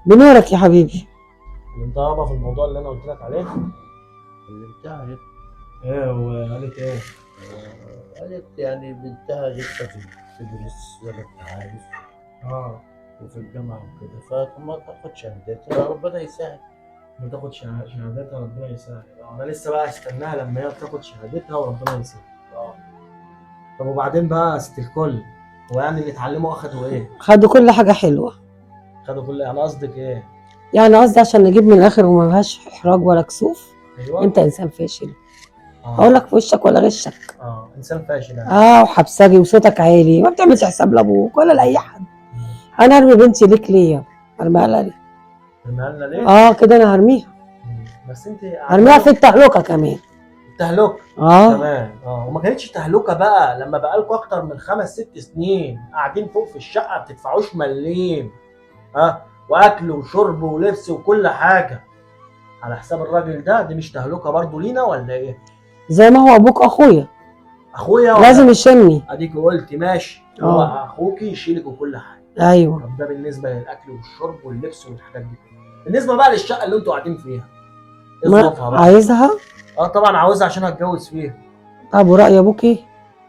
بنورك يا حبيبي. انت يابا في الموضوع اللي انا قلت لك عليه. كلمتها. ايه وقالت ايه؟ قالت يعني بنتها لسه بتدرس زي ما انت عارف، اه وفي الجامعة وكده، فما تاخد شهادتها ربنا يسهل. بتاخد شهادتها ربنا يسهل. انا لسه بقى استناها لما هي تاخد شهادتها وربنا يسهل. اه. طب وبعدين بقى يا ست الكل، هو يعني اللي اتعلموا اخدوا ايه؟ خدوا كل حاجة حلوة. خدوا كل، انا قصدك ايه؟ يعني قصدي عشان نجيب من الآخر وما فيهاش إحراج ولا كسوف. ايوه أنت إنسان فاشل. اه. هقول لك في وشك ولا غشك. انسان فاشل يعني. وحبسجي وصوتك عالي، ما بتعملش حساب لأبوك ولا لأي حد. أنا أرمي بنتي ليك ليه؟ أرميها لها ليه؟ ارميها لنا ليه؟ كده أنا هرميها. بس انت هرميها في التهلكة كمان. التهلكه كمان. وما كانتش تهلكه بقى لما بقالكوا اكتر من 5 6 سنين قاعدين فوق في الشقه بتدفعوش مليم، واكل وشرب ولبس وكل حاجه على حساب الراجل ده. دي مش تهلكه برضه لينا ولا ايه؟ زي ما هو أبوك أخويا اخويا لازم يشيلني. اديك قلت ماشي، هو اخوكي يشيلك وكل حاجه. أيوه. طب ده بالنسبه للاكل والشرب واللبس والحاجات دي كلها. بالنسبه بقى للشقه اللي انتوا قاعدين فيها، ايه ظروفها بقى؟ عايزها؟ طبعا عاوزها عشان هتجوز فيها. طب ورأي أبوك إيه؟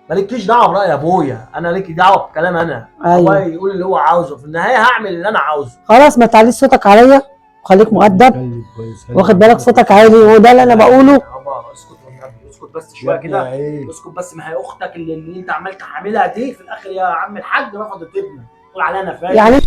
مالكيش دعوه براي ابويا، انا ليكي دعوه بكلام انا. أيوه. ابويا يقول اللي هو عاوزه، في النهايه هعمل اللي انا عاوزه. خلاص ما تعليش صوتك عليا وخليك مؤدب. واخد بالك صوتك عالي وده اللي أنا بقوله. يابا اسكت والنبي، اسكت بس شويه كده. اسكت بس، ما هي اختك اللي انت عمال تحاملها دي في الاخر يا عم الحاج رفضت ابنك، تقول عليها انا فاشل يعني